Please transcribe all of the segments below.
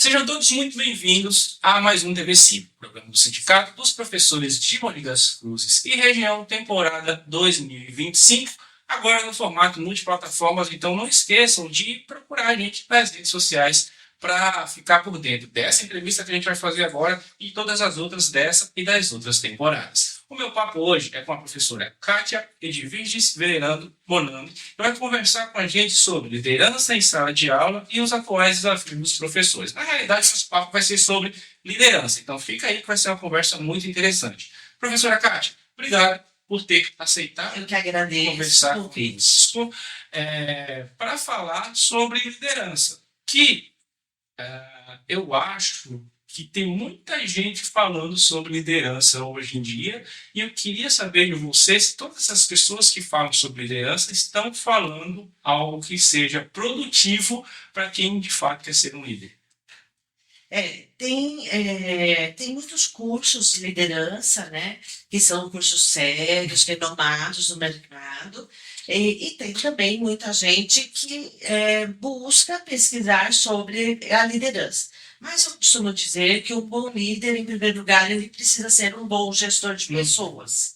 Sejam todos muito bem-vindos a mais um TV5, programa do Sindicato dos Professores de Mogi das Cruzes e Região, temporada 2025, agora no formato multiplataformas. Então não esqueçam de procurar a gente nas redes sociais para ficar por dentro dessa entrevista que a gente vai fazer agora e todas as outras dessa e das outras temporadas. O meu papo hoje é com a professora Kátia Edviges Venerando Bonano, que vai conversar com a gente sobre liderança em sala de aula e os atuais desafios dos professores. Na realidade, nosso papo vai ser sobre liderança, então fica aí que vai ser uma conversa muito interessante. Professora Kátia, obrigado por ter aceitado. Eu que agradeço. Conversar conosco para falar sobre liderança, que eu acho que tem muita gente falando sobre liderança hoje em dia, e eu queria saber de você se todas essas pessoas que falam sobre liderança estão falando algo que seja produtivo para quem de fato quer ser um líder. Tem muitos cursos de liderança, né, que são cursos sérios, renomados no mercado, e tem também muita gente que busca pesquisar sobre a liderança. Mas eu costumo dizer que um bom líder, em primeiro lugar, ele precisa ser um bom gestor de pessoas.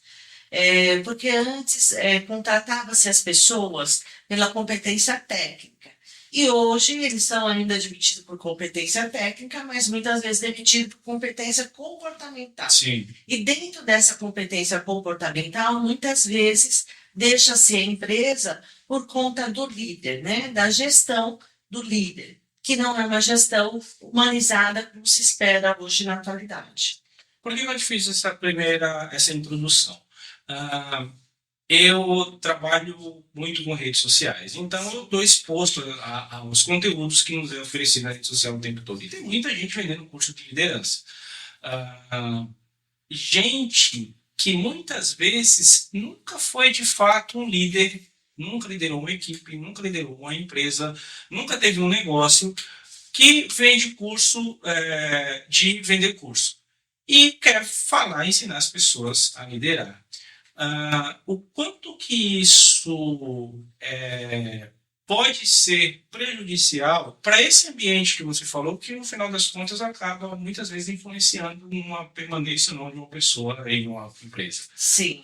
Porque antes contratava-se as pessoas pela competência técnica. E hoje eles são ainda admitidos por competência técnica, mas muitas vezes demitidos por competência comportamental. Sim. E dentro dessa competência comportamental, muitas vezes deixa-se a empresa por conta do líder, né? Da gestão do líder, que não é uma gestão humanizada como se espera hoje na atualidade. Por que eu fiz essa introdução? Eu trabalho muito com redes sociais, então eu estou exposto aos conteúdos que nos é oferecido na rede social o tempo todo. E tem muita gente vendendo curso de liderança. Gente que muitas vezes nunca foi de fato um líder, nunca liderou uma equipe, nunca liderou uma empresa, nunca teve um negócio, que vende curso de vender curso e quer falar, ensinar as pessoas a liderar. O quanto que isso pode ser prejudicial para esse ambiente que você falou, que no final das contas acaba muitas vezes influenciando uma permanência ou não de uma pessoa em uma empresa. Sim.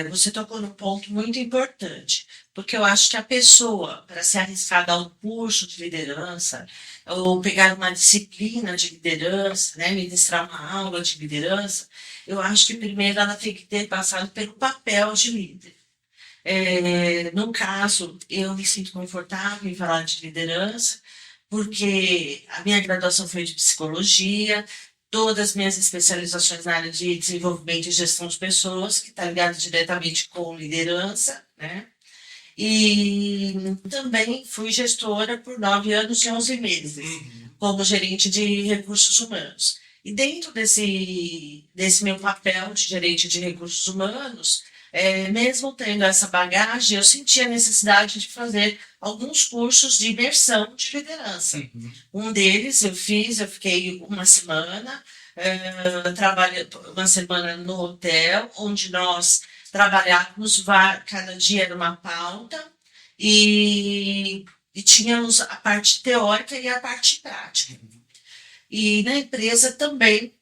Você tocou num ponto muito importante, porque eu acho que a pessoa, para se arriscar a dar um curso de liderança, ou pegar uma disciplina de liderança, né, ministrar uma aula de liderança, eu acho que primeiro ela tem que ter passado pelo papel de líder. No caso, eu me sinto confortável em falar de liderança, porque a minha graduação foi de psicologia, todas as minhas especializações na área de desenvolvimento e gestão de pessoas, que está ligado diretamente com liderança, né? E também fui gestora por 9 anos e 11 meses, como gerente de recursos humanos. E dentro desse meu papel de gerente de recursos humanos, mesmo tendo essa bagagem, eu senti a necessidade de fazer alguns cursos de imersão de liderança. Um deles eu fiquei uma semana, trabalhei uma semana no hotel, onde nós trabalhávamos, cada dia era uma pauta, e tínhamos a parte teórica e a parte prática. E na empresa também,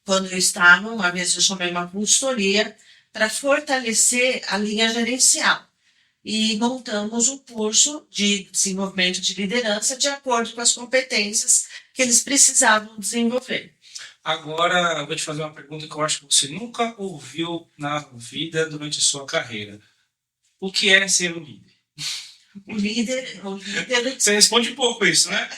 quando eu estava, uma vez eu chamei uma consultoria para fortalecer a linha gerencial. E montamos um curso de desenvolvimento de liderança de acordo com as competências que eles precisavam desenvolver. Agora, eu vou te fazer uma pergunta que eu acho que você nunca ouviu na vida durante a sua carreira. O que é ser um líder? O líder... Você responde um pouco isso, né?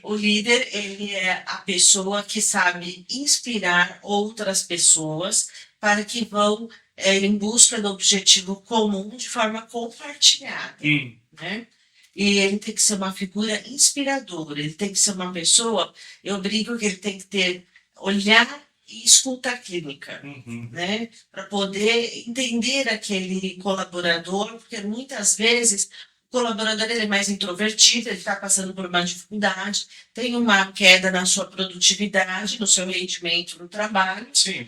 O líder, ele é a pessoa que sabe inspirar outras pessoas para que vão em busca do objetivo comum de forma compartilhada, né? E ele tem que ser uma figura inspiradora, ele tem que ser uma pessoa, eu brinco que ele tem que ter olhar e escuta clínica, né? Para poder entender aquele colaborador, porque muitas vezes o colaborador ele é mais introvertido, ele está passando por uma dificuldade, tem uma queda na sua produtividade, no seu rendimento no trabalho. Sim.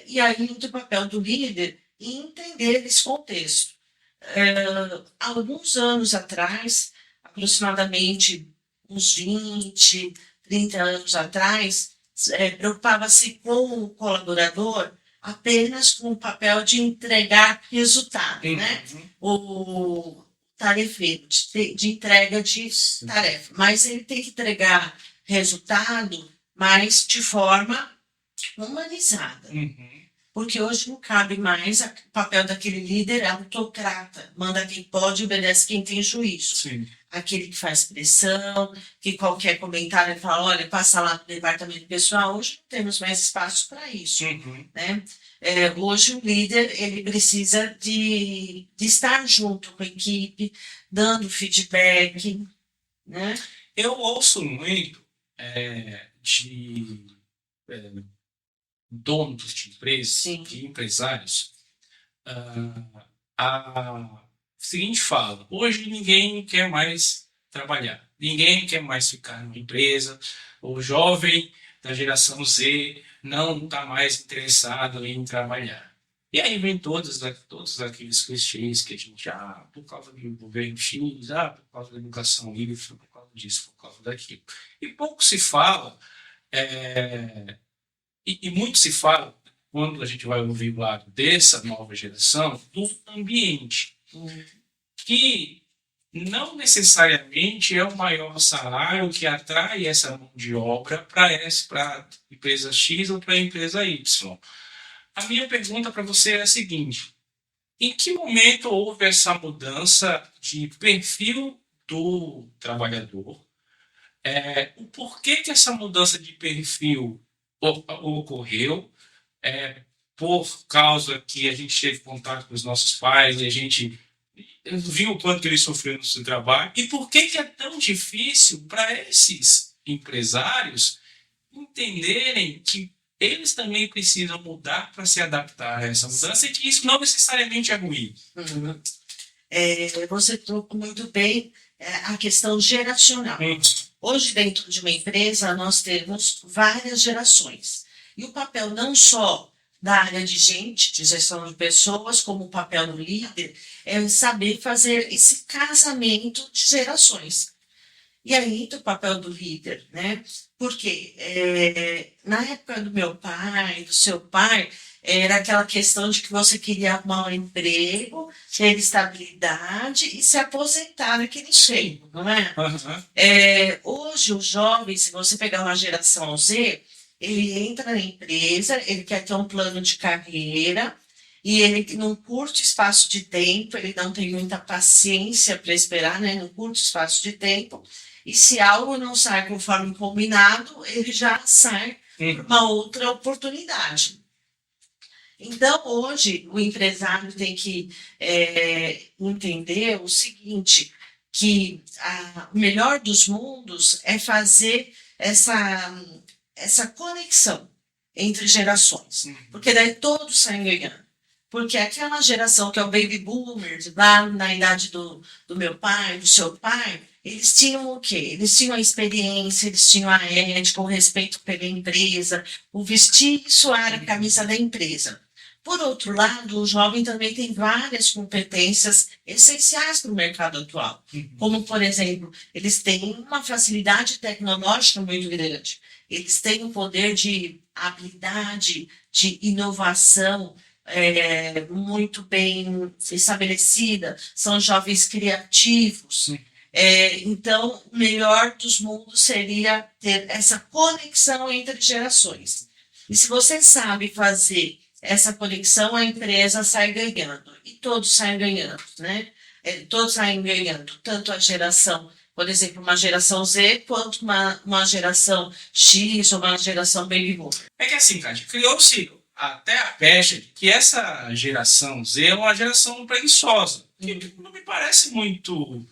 E aí o papel do líder é entender esse contexto. Alguns anos atrás, aproximadamente uns 20, 30 anos atrás, preocupava-se com o colaborador apenas com o papel de entregar resultado, né? O tarefeiro, de entrega de tarefa. Mas ele tem que entregar resultado, mas de forma humanizada. Porque hoje não cabe mais o papel daquele líder autocrata, manda quem pode, obedece quem tem juízo. Sim. Aquele que faz pressão, que qualquer comentário ele fala, olha, passa lá no departamento pessoal. Hoje não temos mais espaço para isso. Né? Hoje o líder ele precisa de estar junto com a equipe, dando feedback. Né? Eu ouço muito de donos de empresas, Sim. de empresários, a seguinte fala: hoje ninguém quer mais trabalhar, ninguém quer mais ficar numa empresa, o jovem da geração Z não está mais interessado em trabalhar. E aí vem todos aqueles clichês que a gente, por causa do governo X, por causa da educação livre, por causa disso, por causa daquilo. E pouco se fala, e muito se fala, quando a gente vai ouvir o lado dessa nova geração, do ambiente, que não necessariamente é o maior salário que atrai essa mão de obra para a empresa X ou para a empresa Y. A minha pergunta para você é a seguinte: em que momento houve essa mudança de perfil do trabalhador? O porquê que essa mudança de perfil ocorreu? Por causa que a gente teve contato com os nossos pais e a gente viu o quanto eles sofreram no seu trabalho, e por que é tão difícil para esses empresários entenderem que eles também precisam mudar para se adaptar a essa mudança e que isso não necessariamente é ruim. Você tocou muito bem a questão geracional. Hoje, dentro de uma empresa, nós temos várias gerações. E o papel não só da área de gente, de gestão de pessoas, como o papel do líder, é saber fazer esse casamento de gerações. E aí entra o papel do líder, né? Porque na época do meu pai, do seu pai, era aquela questão de que você queria arrumar um emprego, ter estabilidade e se aposentar naquele emprego, não é? Hoje, os jovens, se você pegar uma geração Z, ele entra na empresa, ele quer ter um plano de carreira, e ele, num curto espaço de tempo, ele não tem muita paciência para esperar, né? Num curto espaço de tempo, e se algo não sai conforme combinado, ele já sai para uma outra oportunidade. Então, hoje, o empresário tem que entender o seguinte, que o melhor dos mundos é fazer essa conexão entre gerações, porque daí todos saem ganhando. Porque aquela geração que é o baby boomers, lá na idade do meu pai, do seu pai, eles tinham o quê? Eles tinham a experiência, eles tinham a ética, o respeito pela empresa, o vestir e suar a camisa da empresa. Por outro lado, o jovem também tem várias competências essenciais para o mercado atual. Como, por exemplo, eles têm uma facilidade tecnológica muito grande. Eles têm um poder de habilidade, de inovação, muito bem estabelecida, são jovens criativos. Então, o melhor dos mundos seria ter essa conexão entre gerações. E se você sabe fazer essa conexão, a empresa sai ganhando. E todos saem ganhando, né? Todos saem ganhando, tanto a geração, por exemplo, uma geração Z, quanto uma geração X ou uma geração Baby Boomer. É que assim, Cátia, criou-se até a pecha de que essa geração Z é uma geração preguiçosa, que não me parece muito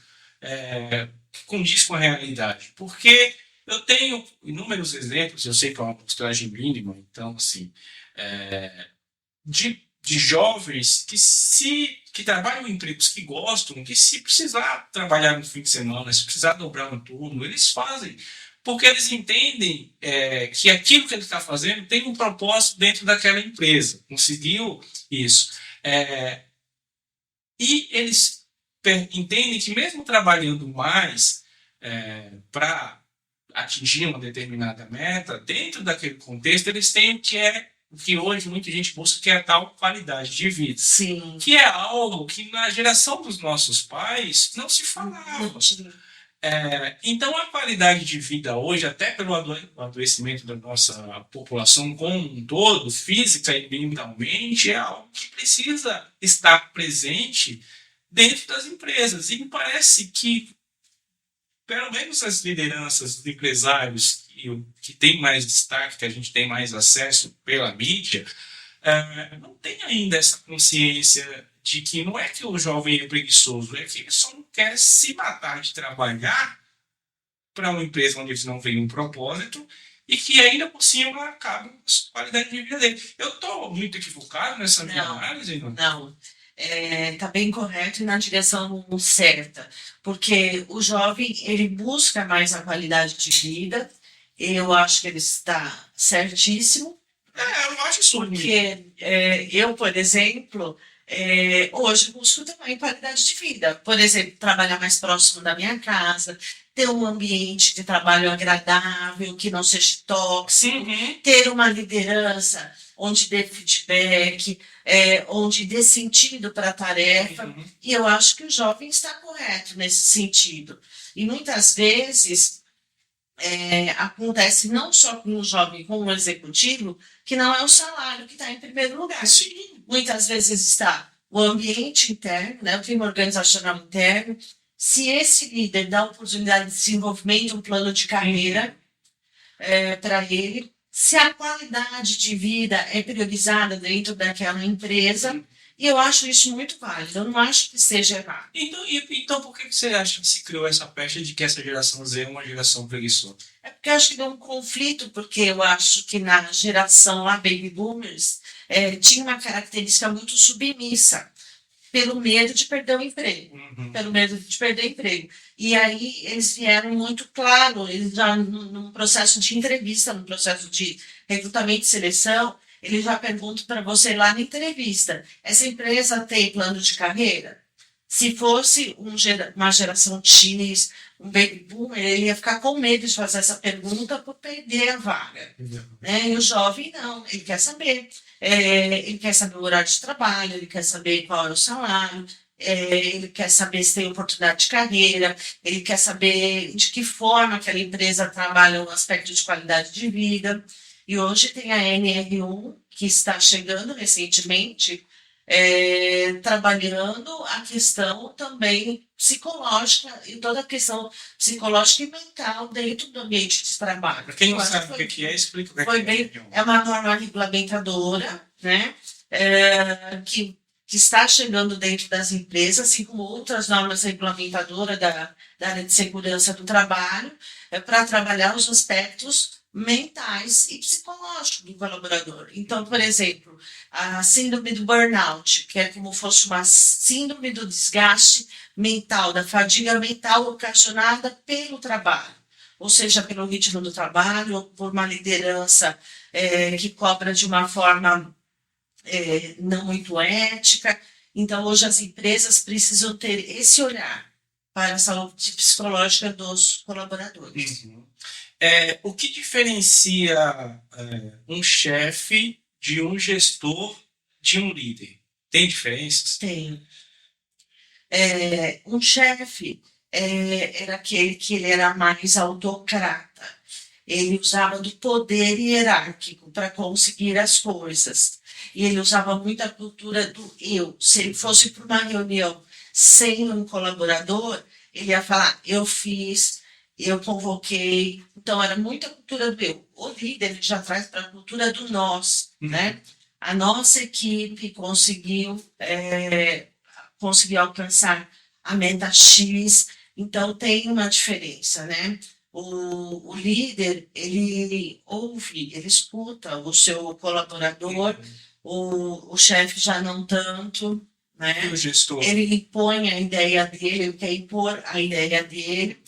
condiz com a realidade, porque eu tenho inúmeros exemplos, eu sei que é uma amostragem mínima, então, assim, de jovens que trabalham em empregos que gostam, que se precisar trabalhar no fim de semana, se precisar dobrar um turno, eles fazem, porque eles entendem que aquilo que ele está fazendo tem um propósito dentro daquela empresa, conseguiu isso. E eles entendem que mesmo trabalhando mais, para atingir uma determinada meta, dentro daquele contexto, eles têm o que hoje muita gente busca, que é a tal qualidade de vida. Sim. Que é algo que na geração dos nossos pais não se falava. Então, a qualidade de vida hoje, até pelo adoecimento da nossa população como um todo, física e mentalmente, é algo que precisa estar presente dentro das empresas. E me parece que, pelo menos as lideranças dos empresários que têm mais destaque, que a gente tem mais acesso pela mídia, não tem ainda essa consciência de que não é que o jovem é preguiçoso, é que ele só não quer se matar de trabalhar para uma empresa onde ele não vem um propósito e que ainda por cima acaba com a qualidade de vida dele. Eu estou muito equivocado nessa minha análise? Não. Está bem correto e na direção certa, porque o jovem ele busca mais a qualidade de vida. Eu acho que ele está certíssimo. Eu acho isso. Porque eu, por exemplo, hoje busco também qualidade de vida. Por exemplo, trabalhar mais próximo da minha casa, ter um ambiente de trabalho agradável, que não seja tóxico, ter uma liderança onde dê feedback, onde dê sentido para a tarefa. E eu acho que o jovem está correto nesse sentido. E muitas vezes acontece não só com o jovem, com o executivo, que não é o salário que está em primeiro lugar. Sim. Muitas vezes está o ambiente interno, né, o clima organizacional interno. Se esse líder dá oportunidade de desenvolvimento, um plano de carreira para ele, se a qualidade de vida é priorizada dentro daquela empresa, e eu acho isso muito válido, eu não acho que seja errado. Então por que você acha que se criou essa pecha de que essa geração Z é uma geração preguiçosa? É porque eu acho que deu um conflito, porque eu acho que na geração lá, Baby Boomers, tinha uma característica muito submissa, pelo medo de perder o emprego. Pelo medo de perder o emprego. E aí eles vieram muito claro, eles já num processo de entrevista, no processo de recrutamento e seleção, eles já perguntam para você lá na entrevista, essa empresa tem plano de carreira? Se fosse uma geração X, um baby boomer, ele ia ficar com medo de fazer essa pergunta por perder a vaga. Né? E o jovem não, ele quer saber. Ele quer saber o horário de trabalho, ele quer saber qual é o salário, ele quer saber se tem oportunidade de carreira, ele quer saber de que forma aquela empresa trabalha o aspecto de qualidade de vida. E hoje tem a NR1, que está chegando recentemente, trabalhando a questão também psicológica e toda a questão psicológica e mental dentro do ambiente de trabalho. Para quem não sabe o que é, explica o que é. É uma norma regulamentadora, né, que está chegando dentro das empresas, assim como outras normas regulamentadoras da área de segurança do trabalho, para trabalhar os aspectos mentais e psicológicos do colaborador. Então, por exemplo, a síndrome do burnout, que é como fosse uma síndrome do desgaste mental, da fadiga mental ocasionada pelo trabalho, ou seja, pelo ritmo do trabalho, ou por uma liderança que cobra de uma forma não muito ética. Então, hoje as empresas precisam ter esse olhar para a saúde psicológica dos colaboradores. O que diferencia um chefe de um gestor de um líder? Tem diferenças? Tem. Um chefe era aquele que ele era mais autocrata. Ele usava do poder hierárquico para conseguir as coisas. E ele usava muito a cultura do eu. Se ele fosse para uma reunião sem um colaborador, ele ia falar, eu fiz, eu convoquei. Então, era muita cultura do eu. O líder ele já traz para a cultura do nós. Né? A nossa equipe conseguiu alcançar a meta X. Então, tem uma diferença, né? O líder, ele ouve, ele escuta o seu colaborador, o chefe já não tanto, né? E o gestor? Ele impõe a ideia dele, ele quer impor a ideia dele,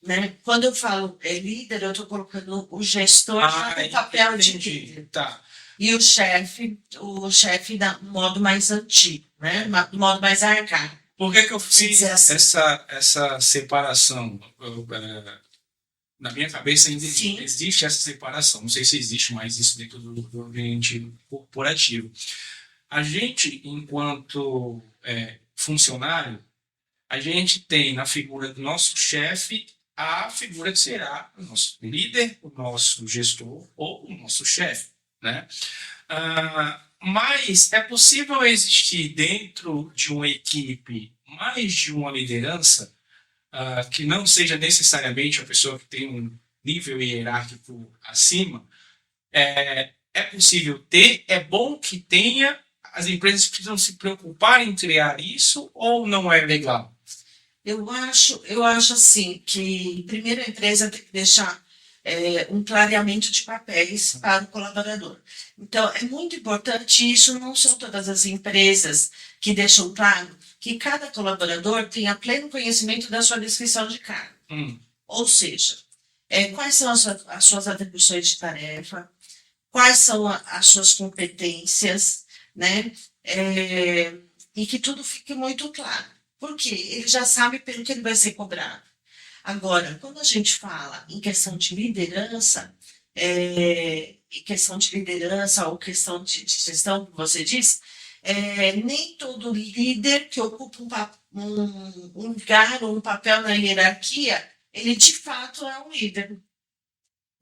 né? Quando eu falo líder, eu estou colocando o gestor no papel de líder. Tá. E o chefe do modo mais antigo, né? Do modo mais arcaico. Por que que eu fiz dizer assim. essa separação? Na minha cabeça ainda Sim. existe essa separação. Não sei se existe mais isso dentro do ambiente corporativo. A gente, enquanto funcionário, a gente tem na figura do nosso chefe a figura que será o nosso líder, o nosso gestor ou o nosso chefe, né? Mas é possível existir dentro de uma equipe mais de uma liderança que não seja necessariamente a pessoa que tem um nível hierárquico acima. É possível ter, é bom que tenha, as empresas precisam se preocupar em criar isso ou não é legal? Eu acho assim que primeiro a empresa tem que deixar um clareamento de papéis para o colaborador. Então, é muito importante, isso não são todas as empresas que deixam claro que cada colaborador tenha pleno conhecimento da sua descrição de cargo. Ou seja, quais são as suas atribuições de tarefa, quais são as suas competências, né? E que tudo fique muito claro. Porque ele já sabe pelo que ele vai ser cobrado. Agora, quando a gente fala em questão de liderança, ou questão de gestão, como você disse, nem todo líder que ocupa um lugar ou um papel na hierarquia, ele de fato é um líder.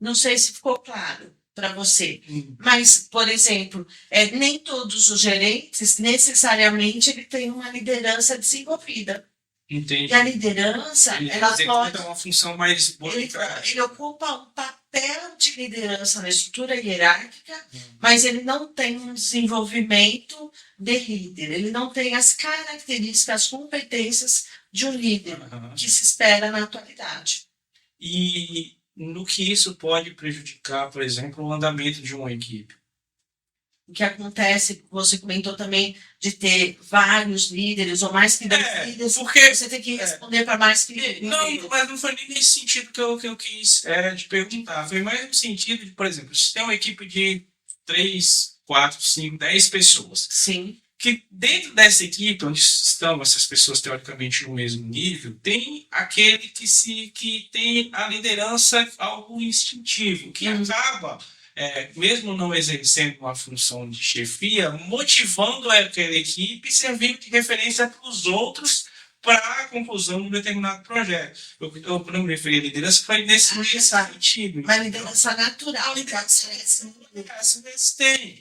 Não sei se ficou claro para você. Mas, por exemplo, nem todos os gerentes necessariamente ele tem uma liderança desenvolvida. Entendi. E a liderança, ela pode. Uma função mais Ele ocupa um papel de liderança na estrutura hierárquica, mas ele não tem um desenvolvimento de líder. Ele não tem as características, as competências de um líder que se espera na atualidade. E no que isso pode prejudicar, por exemplo, o andamento de uma equipe? O que acontece, você comentou também, de ter vários líderes ou mais que 10 líderes, porque você tem que responder para mais que não, mas não foi nem nesse sentido que eu quis te perguntar. Foi mais no sentido de, por exemplo, se tem uma equipe de 3, 4, 5, 10 pessoas. Sim. Que dentro dessa equipe, onde estão essas pessoas teoricamente no mesmo nível, tem aquele que tem a liderança algo instintivo, que acaba, mesmo não exercendo uma função de chefia, motivando aquela equipe e servindo de referência para os outros para a conclusão de um determinado projeto. Eu não me referi à liderança, foi nesse sentido. Uma liderança natural. Liderança tem.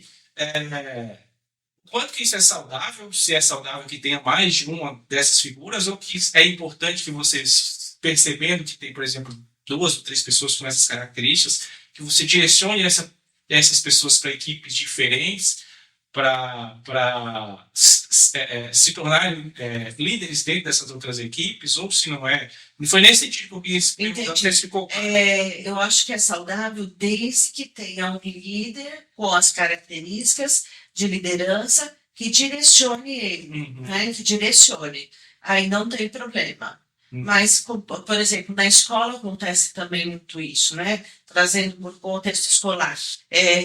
Quanto que isso é saudável, se é saudável que tenha mais de uma dessas figuras, ou que é importante que você, percebendo que tem, por exemplo, 2 ou 3 pessoas com essas características, que você direcione essas pessoas para equipes diferentes, para se tornarem líderes dentro dessas outras equipes, ou se não é. Não foi nesse sentido que isso ficou. Eu acho que é saudável desde que tenha um líder com as características de liderança que direcione ele, né? Que direcione. Aí não tem problema. Mas, por exemplo, na escola acontece também muito isso, né? Trazendo por contexto escolar.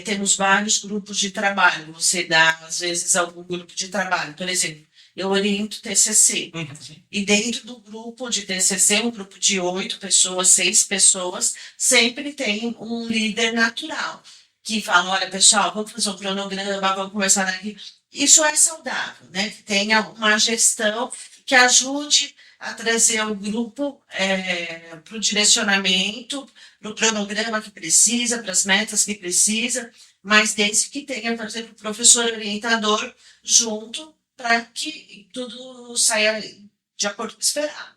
Temos vários grupos de trabalho. Você dá, às vezes, algum grupo de trabalho. Por exemplo, eu oriento TCC. E dentro do grupo de TCC, um grupo de 8 pessoas, 6 pessoas, sempre tem um líder natural. Que fala, olha, pessoal, vamos fazer um cronograma, vamos conversar aqui. Isso é saudável, né? Que tenha uma gestão que ajude a trazer o grupo para o direcionamento, para o cronograma que precisa, para as metas que precisa, mas desde que tenha, por exemplo, o professor orientador junto para que tudo saia de acordo com o esperado.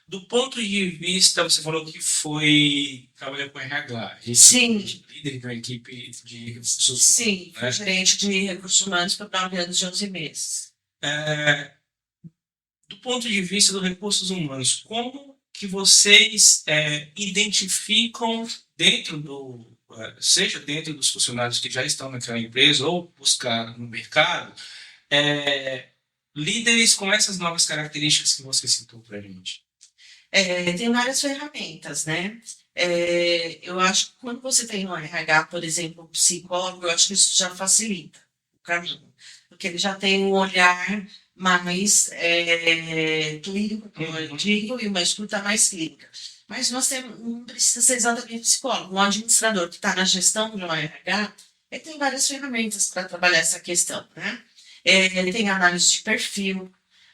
Do ponto de vista, você falou que foi trabalhar com RH. Sim. Líder de uma equipe de recursos humanos. Sim, fui gerente de recursos humanos por 9 anos e 11 meses. Do ponto de vista dos recursos humanos, como que vocês identificam seja dentro dos funcionários que já estão naquela empresa ou buscar no mercado, líderes com essas novas características que você citou para a gente? Tem várias ferramentas, né? Eu acho que quando você tem no RH, por exemplo, um psicólogo, eu acho que isso já facilita o caminho. Porque ele já tem um olhar mais clínico, como eu digo, e uma escuta mais clínica. Mas nós temos, não precisa ser exatamente psicólogo. Um administrador que está na gestão de um RH, ele tem várias ferramentas para trabalhar essa questão, né? Ele tem análise de perfil,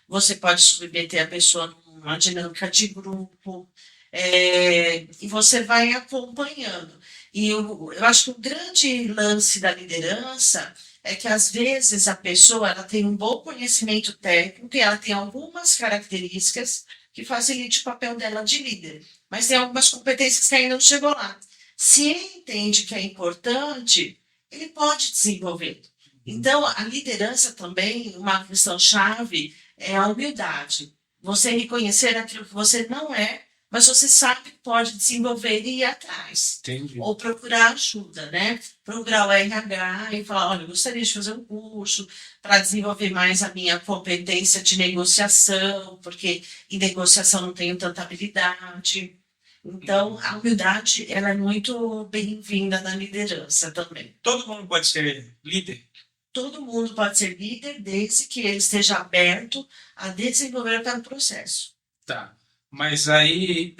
você pode submeter a pessoa numa dinâmica de grupo, e você vai acompanhando. E eu acho que o grande lance da liderança é que, às vezes, a pessoa ela tem um bom conhecimento técnico e ela tem algumas características que facilitam o papel dela de líder, mas tem algumas competências que ainda não chegou lá. Se ele entende que é importante, ele pode desenvolver. Então, a liderança também, uma questão chave, é a humildade. Você reconhecer aquilo que você não é, mas você sabe que pode desenvolver e ir atrás. Entendi. Ou procurar ajuda, né? Procurar o RH e falar, olha, eu gostaria de fazer um curso para desenvolver mais a minha competência de negociação, porque em negociação não tenho tanta habilidade. Então, a humildade, ela é muito bem-vinda na liderança também. Todo mundo pode ser líder? Todo mundo pode ser líder desde que ele esteja aberto a desenvolver cada processo. Tá. Mas aí,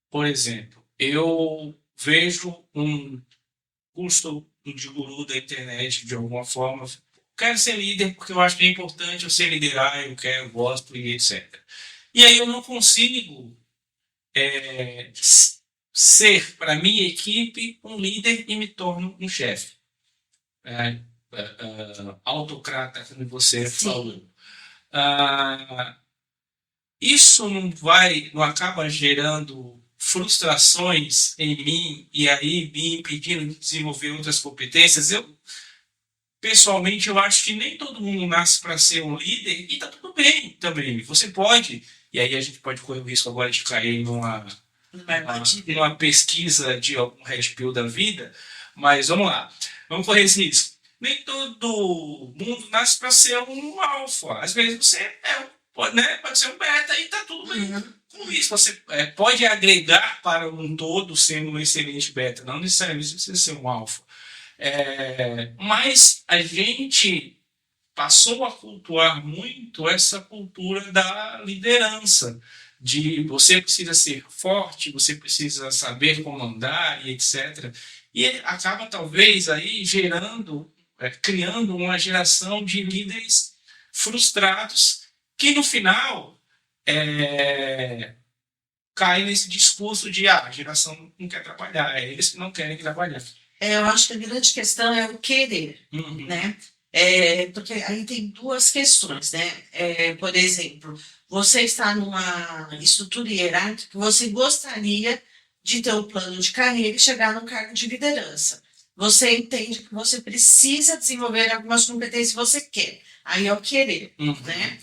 por exemplo, eu vejo um curso de guru da internet de alguma forma. Quero ser líder porque eu acho que é importante eu ser liderar, eu quero, eu gosto e etc. E aí eu não consigo ser para minha equipe um líder e me torno um chefe. Autocrata, como você Sim. falou. Isso não acaba gerando frustrações em mim e aí me impedindo de desenvolver outras competências? Pessoalmente, eu acho que nem todo mundo nasce para ser um líder e tá tudo bem também. Você pode, e aí a gente pode correr o risco agora de cair numa pesquisa de algum red pill da vida, mas vamos lá, vamos correr esse risco. Nem todo mundo nasce para ser um alfa. Às vezes você pode ser um beta e tá tudo bem. Com isso, você pode agregar para um todo sendo um excelente beta, não necessariamente precisa ser um alfa. Mas a gente passou a cultuar muito essa cultura da liderança, de você precisa ser forte, você precisa saber comandar e etc. E acaba talvez aí criando uma geração de líderes frustrados que no final cai nesse discurso de a geração não quer trabalhar, é eles que não querem trabalhar. Eu acho que a grande questão é o querer, né? Porque aí tem duas questões, né? Por exemplo, você está numa estrutura hierárquica que você gostaria de ter um plano de carreira e chegar num cargo de liderança. Você entende que você precisa desenvolver algumas competências que você quer. Aí é o querer, né?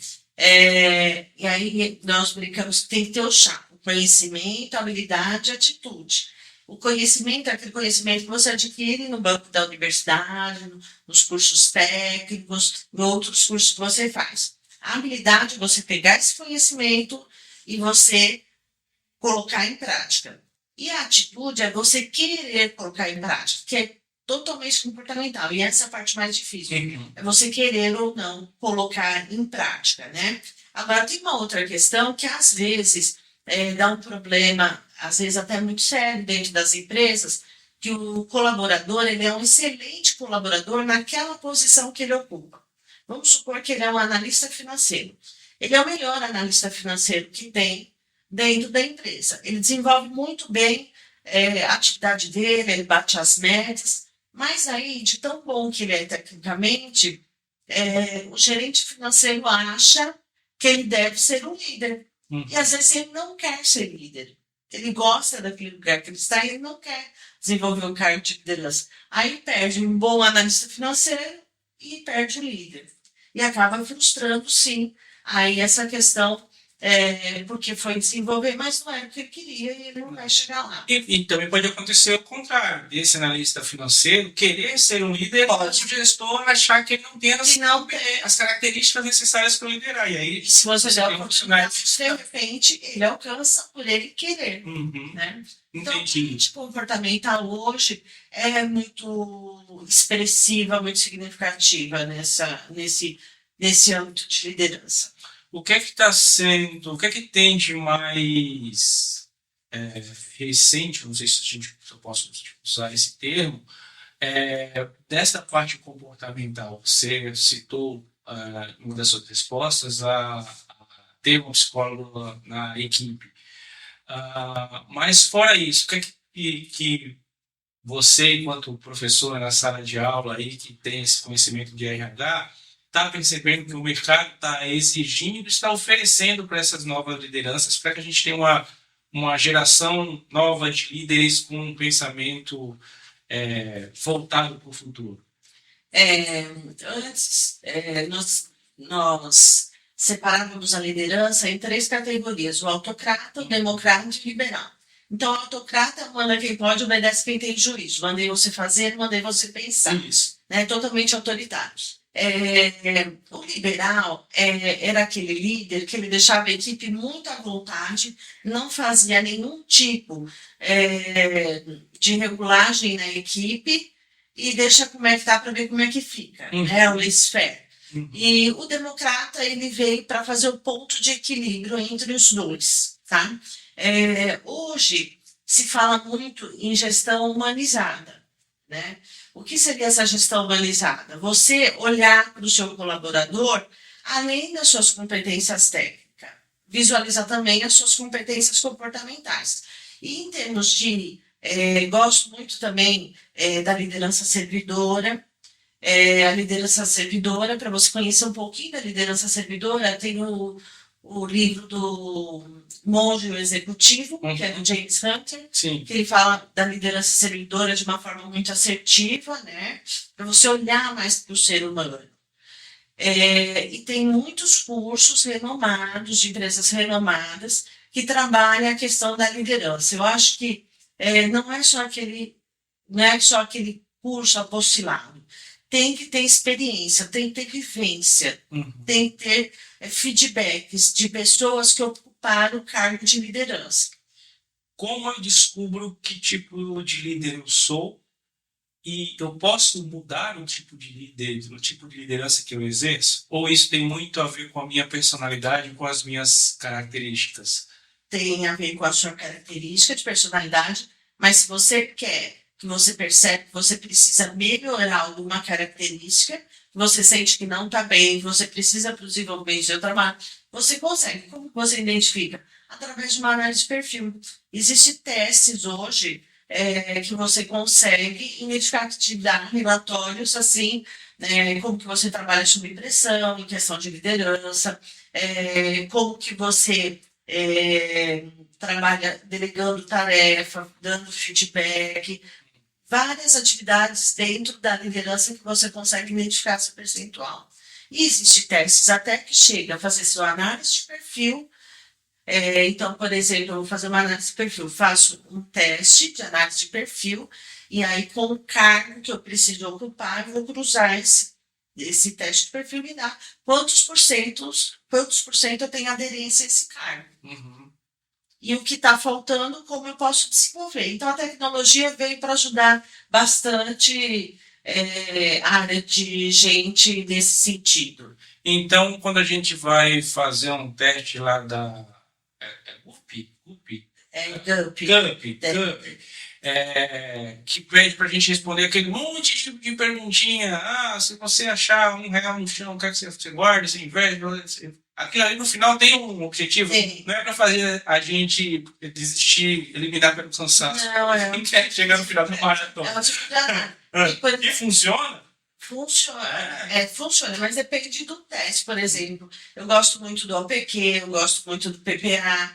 E aí nós brincamos que tem que ter o chá, o conhecimento, a habilidade e a atitude. O conhecimento é aquele conhecimento que você adquire no banco da universidade, nos cursos técnicos, em outros cursos que você faz. A habilidade é você pegar esse conhecimento e você colocar em prática. E a atitude é você querer colocar em prática, que é totalmente comportamental. E essa é a parte mais difícil. É você querer ou não colocar em prática, né? Agora, tem uma outra questão que, às vezes, dá um problema, às vezes até muito sério dentro das empresas, que o colaborador ele é um excelente colaborador naquela posição que ele ocupa. Vamos supor que ele é um analista financeiro. Ele é o melhor analista financeiro que tem dentro da empresa. Ele desenvolve muito bem a atividade dele, ele bate as metas, mas aí, de tão bom que ele é tecnicamente, o gerente financeiro acha que ele deve ser um líder. E às vezes ele não quer ser líder. Ele gosta daquele lugar que ele está e ele não quer desenvolver um cargo de liderança. Aí perde um bom analista financeiro e perde o líder. E acaba frustrando, sim. Aí essa questão, porque foi desenvolver, mas não era o que ele queria e ele não vai chegar lá. E também pode acontecer o contrário, desse analista financeiro querer ser um líder, pode o gestor achar que ele não tem as características necessárias para liderar. E aí, se você der a oportunidade, de repente, ele alcança por ele querer. Né? Então, a mente comportamental hoje é muito expressiva, muito significativa nesse nesse âmbito de liderança. O que é que está sendo, o que é que tem de mais recente, não sei se eu posso usar esse termo, dessa parte comportamental? Você citou em uma das suas respostas a ter um psicólogo na equipe. Mas fora isso, o que é que você, enquanto professora na sala de aula aí, que tem esse conhecimento de RH, está percebendo que o mercado está exigindo, está oferecendo para essas novas lideranças, para que a gente tenha uma geração nova de líderes com um pensamento voltado para o futuro? Antes, nós separávamos a liderança em 3 categorias: o autocrata, o democrata e o liberal. Então, o autocrata manda quem pode, obedece quem tem juízo. Mandei você fazer, mandei você pensar. Isso. Né? Totalmente autoritário. O liberal era aquele líder que ele deixava a equipe muito à vontade, não fazia nenhum tipo de regulagem na equipe e deixa como é que tá para ver como é que fica. Né? O laissez-faire. E o democrata ele veio para fazer o ponto de equilíbrio entre os dois. Tá? Hoje se fala muito em gestão humanizada. Né? O que seria essa gestão humanizada? Você olhar para o seu colaborador além das suas competências técnicas, visualizar também as suas competências comportamentais. E em termos de, gosto muito também da liderança servidora. A liderança servidora, para você conhecer um pouquinho da liderança servidora, tem o livro do Monge o Executivo, que é do James Hunter, Sim. que ele fala da liderança servidora de uma forma muito assertiva, né? Para você olhar mais para o ser humano. E tem muitos cursos renomados, de empresas renomadas, que trabalham a questão da liderança. Eu acho que não é só aquele curso apostilado. Tem que ter experiência, tem que ter vivência, tem que ter feedbacks de pessoas que ocuparam o cargo de liderança. Como eu descubro que tipo de líder eu sou e eu posso mudar o tipo de liderança que eu exerço? Ou isso tem muito a ver com a minha personalidade, com as minhas características? Tem a ver com a sua característica de personalidade, mas se você quer, que você percebe que você precisa melhorar alguma característica, você sente que não está bem, você precisa desenvolver o seu trabalho, você consegue. Como você identifica? Através de uma análise de perfil. Existem testes hoje que você consegue identificar, que te dá relatórios assim, como que você trabalha sob pressão, em questão de liderança, como que você trabalha delegando tarefa, dando feedback, várias atividades dentro da liderança que você consegue identificar seu percentual. E existem testes até que chega a fazer sua análise de perfil. Então, por exemplo, eu vou fazer uma análise de perfil, faço um teste de análise de perfil, e aí com o cargo que eu preciso ocupar, eu vou cruzar esse teste de perfil e me dá quantos por cento eu tenho aderência a esse cargo. E o que está faltando, como eu posso desenvolver. Então, a tecnologia veio para ajudar bastante a área de gente nesse sentido. Então, quando a gente vai fazer um teste lá da GUP, que pede para a gente responder aquele monte de perguntinha. Se você achar R$1 no chão, quer que você guarde, você investe. Aquilo ali no final tem um objetivo. Sim. Não é para fazer a gente desistir, eliminar pelo cansaço. Não, Não quer chegar no final da maratona. É uma dificuldade. E funciona? Funciona, mas depende do teste, por exemplo. Eu gosto muito do OPQ, eu gosto muito do PPA,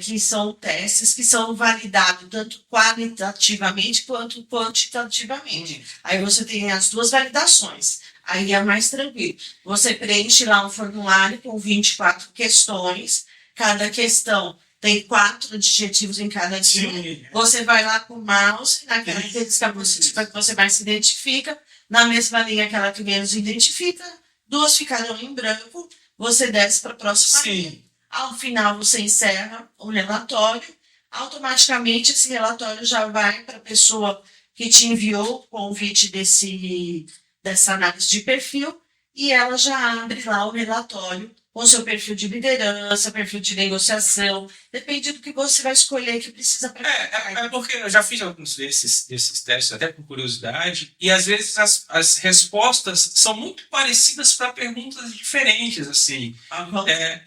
que são testes que são validados tanto qualitativamente quanto quantitativamente. Aí você tem as duas validações. Aí é mais tranquilo. Você preenche lá um formulário com 24 questões, cada questão tem 4 adjetivos em cada linha. Você vai lá com o mouse, na característica positiva que você mais se identifica, na mesma linha aquela que menos identifica, 2 ficarão em branco, você desce para a próxima linha. Ao final você encerra o relatório, automaticamente esse relatório já vai para a pessoa que te enviou o convite dessa análise de perfil, e ela já abre lá o relatório com seu perfil de liderança, perfil de negociação, depende do que você vai escolher que precisa para É porque eu já fiz alguns desses testes, até por curiosidade, e às vezes as respostas são muito parecidas para perguntas diferentes, assim. É,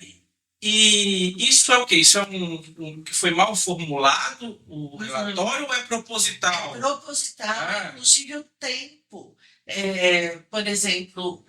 e isso é o quê? Isso é um que foi mal formulado, o relatório, ou é proposital? É proposital, inclusive o tempo. Por exemplo,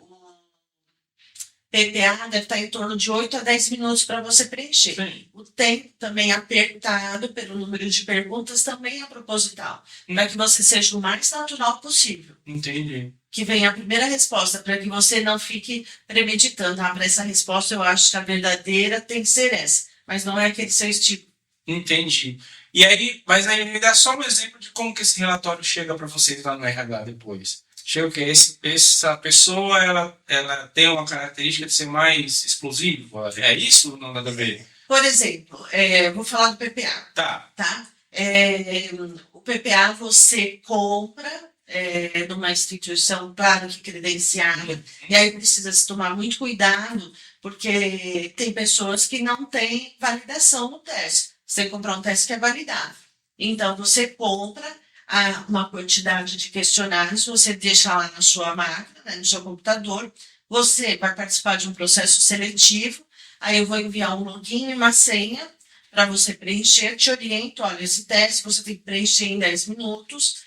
PPA deve estar em torno de 8 a 10 minutos para você preencher. Sim. O tempo também apertado pelo número de perguntas também é proposital, para que você seja o mais natural possível. Entendi. Que venha a primeira resposta, para que você não fique premeditando. Para essa resposta eu acho que a verdadeira tem que ser essa, mas não é aquele seu estilo. Entendi. E aí, mas aí me dá só um exemplo de como que esse relatório chega para vocês lá no RH depois. Chega o quê? Essa pessoa, ela tem uma característica de ser mais explosiva? É isso ou não nada a ver? Por exemplo, vou falar do PPA. Tá. O PPA você compra numa instituição, claro que credenciada, e aí precisa se tomar muito cuidado, porque tem pessoas que não têm validação no teste. Você tem que comprar um teste que é validado. Então, você compra uma quantidade de questionários, você deixa lá na sua máquina, né, no seu computador, você vai participar de um processo seletivo, aí eu vou enviar um login e uma senha para você preencher, te oriento, olha, esse teste você tem que preencher em 10 minutos,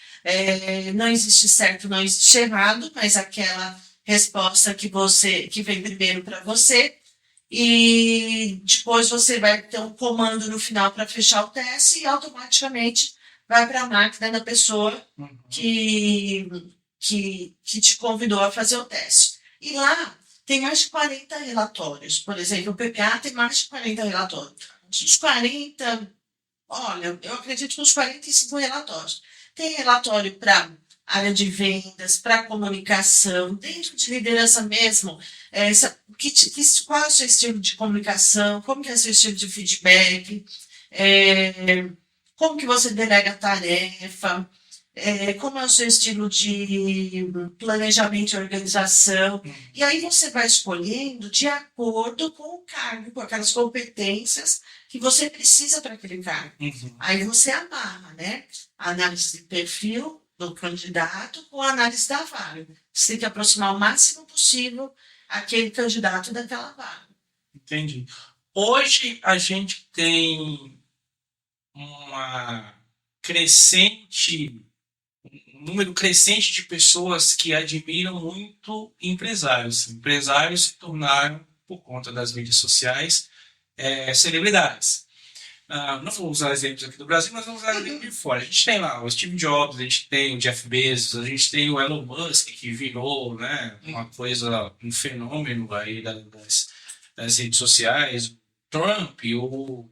não existe certo, não existe errado, mas aquela resposta que vem primeiro para você, e depois você vai ter um comando no final para fechar o teste e automaticamente vai para a máquina da pessoa que te convidou a fazer o teste. E lá tem mais de 40 relatórios. Por exemplo, o PPA tem mais de 40 relatórios. Uns 40, olha, eu acredito que uns 45 relatórios. Tem relatório para área de vendas, para comunicação, dentro de liderança mesmo. Qual é o seu estilo de comunicação? Como que é o seu estilo de feedback? Como que você delega a tarefa, como é o seu estilo de planejamento e organização. E aí você vai escolhendo de acordo com o cargo, com aquelas competências que você precisa para aquele cargo. Aí você amarra, né? A análise de perfil do candidato com a análise da vaga. Você tem que aproximar o máximo possível aquele candidato daquela vaga. Entendi. Hoje a gente tem um número crescente de pessoas que admiram muito empresários. Empresários se tornaram, por conta das mídias sociais, celebridades. Não vou usar exemplos aqui do Brasil, mas vamos usar exemplos de fora. A gente tem lá o Steve Jobs, a gente tem o Jeff Bezos, a gente tem o Elon Musk, que virou, né, um fenômeno aí das redes sociais, Trump, o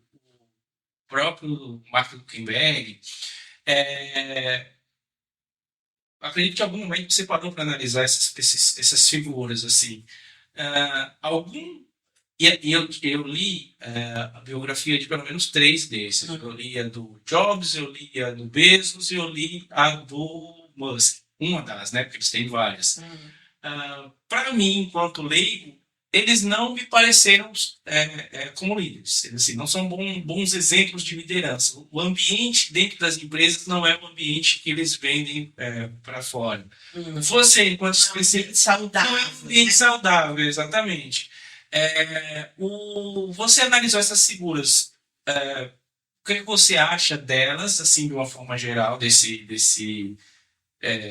próprio Mark Zuckerberg. Acredito que em algum momento você parou para analisar essas figuras assim. Eu li a biografia de pelo menos 3 desses. Eu li a do Jobs, eu li a do Bezos e eu li a do Musk. Uma das, né? Porque eles têm várias. Para mim, enquanto leigo, eles não me pareceram como líderes. Eles assim, não são bons exemplos de liderança. O ambiente dentro das empresas não é o ambiente que eles vendem para fora. Você, enquanto especialista, saudável, não é um ambiente saudável, exatamente. Você analisou essas figuras. O que você acha delas, assim, de uma forma geral, desse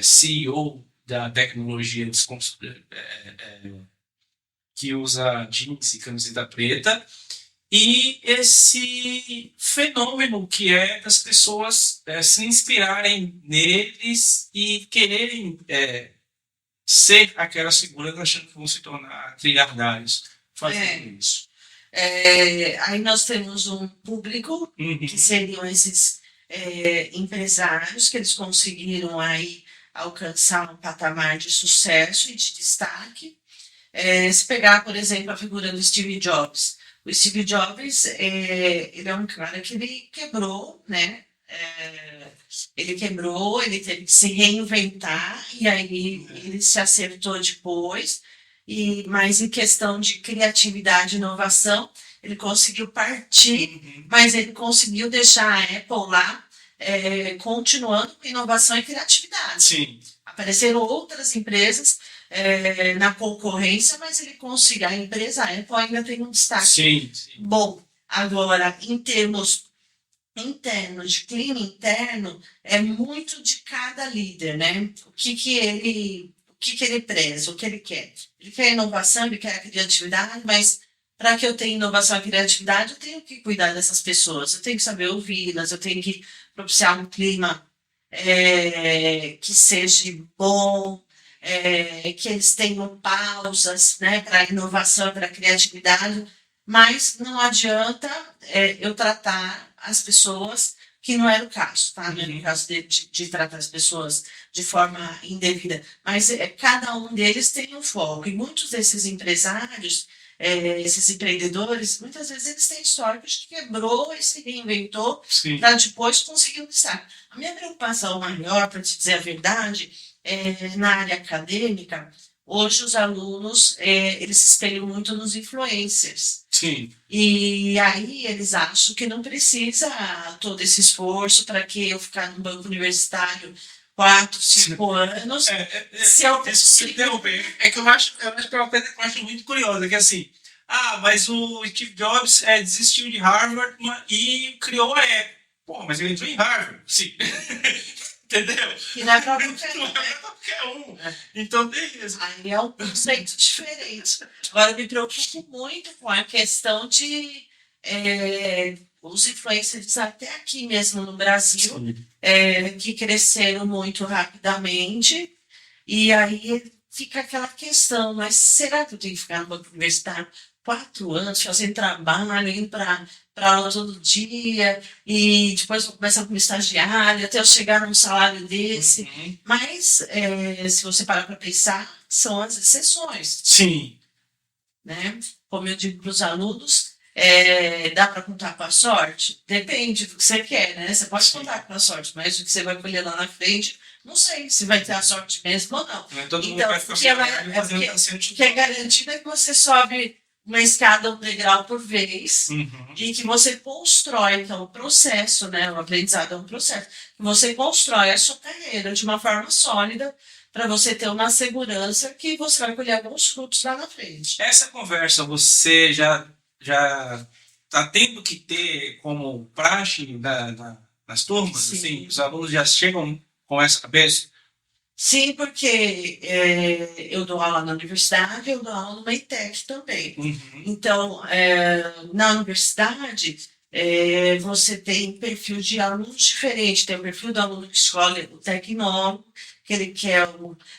CEO da tecnologia que usa jeans e camiseta preta, e esse fenômeno que é das pessoas se inspirarem neles e quererem ser aquelas figuras achando que vão se tornar trilhardários fazendo isso. Aí nós temos um público, que seriam esses empresários que eles conseguiram aí alcançar um patamar de sucesso e de destaque. Se pegar, por exemplo, a figura do Steve Jobs. O Steve Jobs, ele é um cara que ele quebrou, né? Ele quebrou, ele teve que se reinventar, e aí ele se acertou depois, Mas em questão de criatividade e inovação, ele conseguiu partir, mas ele conseguiu deixar a Apple lá, continuando com inovação e criatividade. Sim, Apareceram outras empresas na concorrência, mas ele conseguiu. A empresa Apple ainda tem um destaque sim, sim. bom. Agora, em termos internos, de clima interno, é muito de cada líder, né? O que ele preza, o que ele quer. Ele quer inovação, ele quer a criatividade, mas para que eu tenha inovação e criatividade, eu tenho que cuidar dessas pessoas, eu tenho que saber ouvi-las, eu tenho que propiciar um clima que seja bom, que eles tenham pausas, né, para a inovação, para a criatividade, mas não adianta eu tratar as pessoas que não era o caso, tá? Não era o caso de tratar as pessoas de forma indevida, mas cada um deles tem um foco, e muitos desses empresários, esses empreendedores, muitas vezes eles têm históricos de que quebrou e se reinventou para depois conseguir um destaque. A minha preocupação maior, para te dizer a verdade, na área acadêmica, hoje os alunos eles se espelham muito nos influencers. Sim. E aí eles acham que não precisa todo esse esforço para que eu ficar no banco universitário 4, 5 anos. Se eu interromper, é que eu acho que é uma coisa que eu acho muito curiosa, que assim, mas o Steve Jobs desistiu de Harvard e criou a Apple. Pô, mas ele entrou em Harvard, sim. Entendeu? Que não é para qualquer Não é pra qualquer um. Então, beleza. Aí é um conceito diferente. Agora, eu me preocupo muito com a questão de os influencers até aqui mesmo no Brasil, que cresceram muito rapidamente, e aí fica aquela questão, mas será que eu tenho que ficar no banco universitário 4 anos, fazendo trabalho, indo para aula todo dia, e depois vou começar como estagiário, até eu chegar num salário desse. Mas, se você parar para pensar, são as exceções. Sim. Né? Como eu digo para os alunos, dá para contar com a sorte? Depende do que você quer, né? Você pode contar com a sorte, mas o que você vai colher lá na frente, não sei se vai ter a sorte mesmo ou não. Não é todo mundo Então, vai ficar o que é garantido é que você sobe uma escada, um degrau por vez, e que você constrói, então, o processo, né? O aprendizado é um processo. Você constrói a sua carreira de uma forma sólida, para você ter uma segurança que você vai colher alguns frutos lá na frente. Essa conversa você já está tendo que ter como praxe nas turmas? Sim. Assim, os alunos já chegam com essa cabeça? Sim, porque eu dou aula na universidade, eu dou aula no EITEC também. Então, na universidade, você tem perfil de alunos diferentes. Tem o perfil do aluno que escolhe o tecnólogo, que ele quer,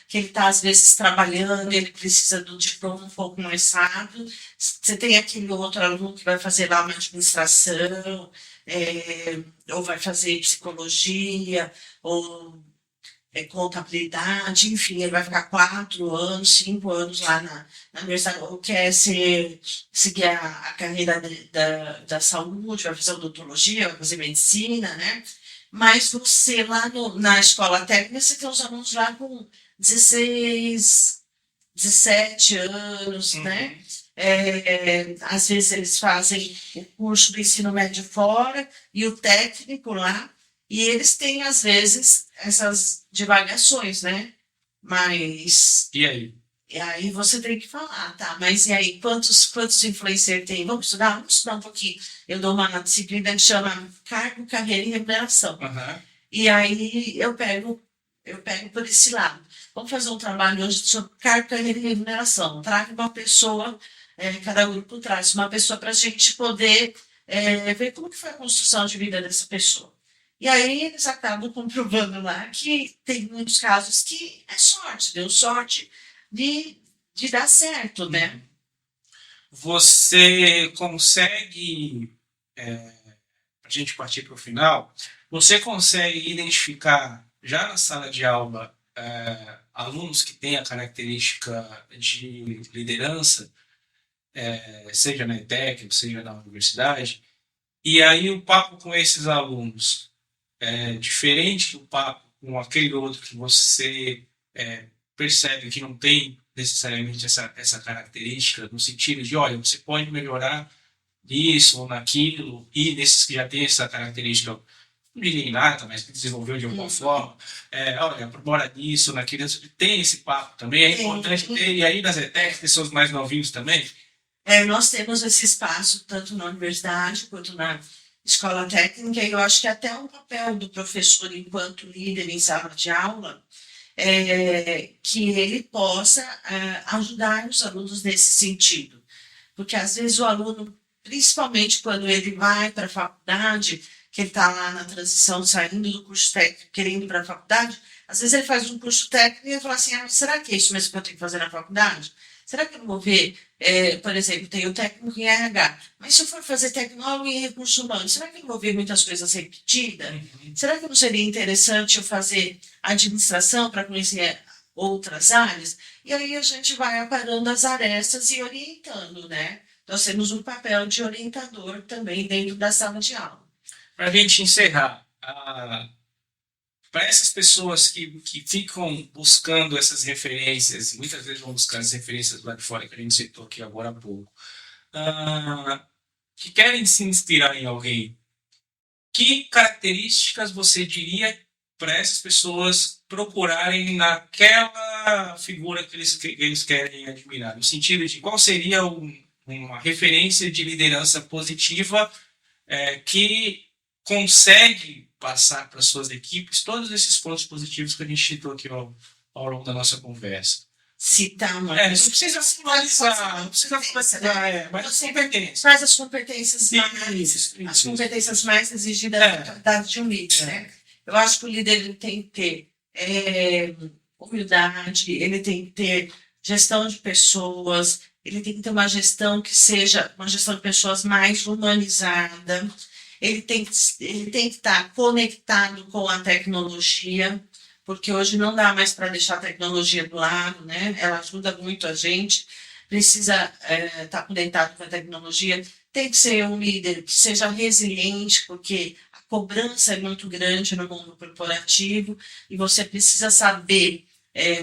que ele está às vezes trabalhando, ele precisa do diploma um pouco mais rápido. Você tem aquele outro aluno que vai fazer lá uma administração, ou vai fazer psicologia, ou contabilidade, enfim, ele vai ficar 4 anos, 5 anos lá na universidade, ou quer seguir a carreira da saúde, vai fazer odontologia, vai fazer medicina, né? Mas você lá na escola técnica, você tem os alunos lá com 16, 17 anos, né? Às vezes eles fazem o curso do ensino médio fora e o técnico lá, e eles têm, às vezes, essas divagações, né? Mas. E aí? E aí você tem que falar, tá? Mas e aí, quantos influencers tem? Vamos estudar? Vamos estudar um pouquinho. Eu dou uma disciplina que chama Cargo, Carreira e Remuneração. E aí eu pego por esse lado. Vamos fazer um trabalho hoje sobre cargo, carreira e remuneração. Traga uma pessoa, cada grupo traz uma pessoa para a gente poder ver como que foi a construção de vida dessa pessoa. E aí eles acabam comprovando lá que tem muitos casos que é sorte, deu sorte de dar certo, né? Você consegue, para a gente partir para o final, você consegue identificar já na sala de aula alunos que têm a característica de liderança, seja na ETEC, seja na universidade, e aí o papo com esses alunos é diferente do papo com aquele outro que você percebe que não tem necessariamente essa característica, no sentido de, olha, você pode melhorar nisso ou naquilo, e nesses que já tem essa característica, não diria inata, mas que desenvolveu de alguma forma, olha, bora nisso, naquilo, tem esse papo também, é importante ter, e aí nas ETECs, pessoas mais novinhos também. Nós temos esse espaço tanto na universidade quanto na escola técnica, e eu acho que até o papel do professor enquanto líder em sala de aula, que ele possa ajudar os alunos nesse sentido. Porque às vezes o aluno, principalmente quando ele vai para a faculdade, que ele está lá na transição, saindo do curso técnico, querendo ir para a faculdade, às vezes ele faz um curso técnico e fala assim, será que é isso mesmo que eu tenho que fazer na faculdade? Será que eu não vou ver, por exemplo, tem o técnico em RH, mas se eu for fazer tecnólogo em recursos humanos, será que eu não vou ver muitas coisas repetidas? Será que não seria interessante eu fazer administração para conhecer outras áreas? E aí a gente vai aparando as arestas e orientando, né? Nós temos um papel de orientador também dentro da sala de aula. Para a gente encerrar, para essas pessoas que ficam buscando essas referências, muitas vezes vão buscar as referências lá de fora, que a gente citou aqui agora há pouco, que querem se inspirar em alguém, que características você diria para essas pessoas procurarem naquela figura que eles querem admirar? No sentido de qual seria uma referência de liderança positiva que consegue passar para suas equipes todos esses pontos positivos que a gente citou aqui ao longo da nossa conversa. Citar uma não precisa finalizar, não precisa finalizar, mas as competências. Faz as competências as competências mais exigidas da atividade de um líder, né? Eu acho que o líder ele tem que ter humildade, ele tem que ter gestão de pessoas, ele tem que ter uma gestão que seja uma gestão de pessoas mais humanizada, ele tem que estar conectado com a tecnologia, porque hoje não dá mais para deixar a tecnologia do lado, né? Ela ajuda muito a gente, precisa estar conectado com a tecnologia, tem que ser um líder que seja resiliente, porque a cobrança é muito grande no mundo corporativo e você precisa saber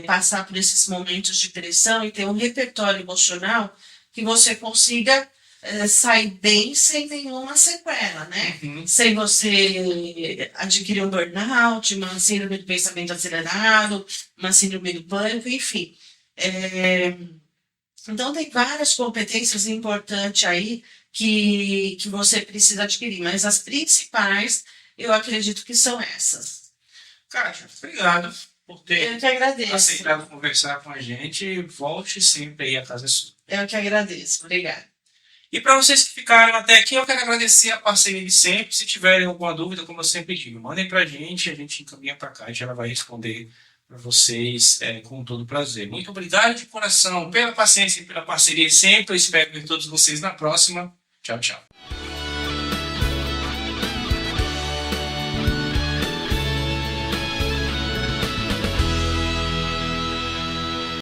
passar por esses momentos de pressão e ter um repertório emocional que você consiga sair bem sem nenhuma sequela, né? Sem você adquirir um burnout, uma síndrome do pensamento acelerado, uma síndrome do pânico, enfim. Então, tem várias competências importantes aí que você precisa adquirir, mas as principais, eu acredito que são essas. Kátia, obrigado por ter aceitado conversar com a gente. Volte sempre aí, a casa é sua. Eu que agradeço. Obrigada. E para vocês que ficaram até aqui, eu quero agradecer a parceria de sempre. Se tiverem alguma dúvida, como eu sempre digo, mandem para a gente encaminha para cá e ela vai responder para vocês com todo prazer. Muito obrigado de coração pela paciência e pela parceria sempre. Eu espero ver todos vocês na próxima. Tchau, tchau.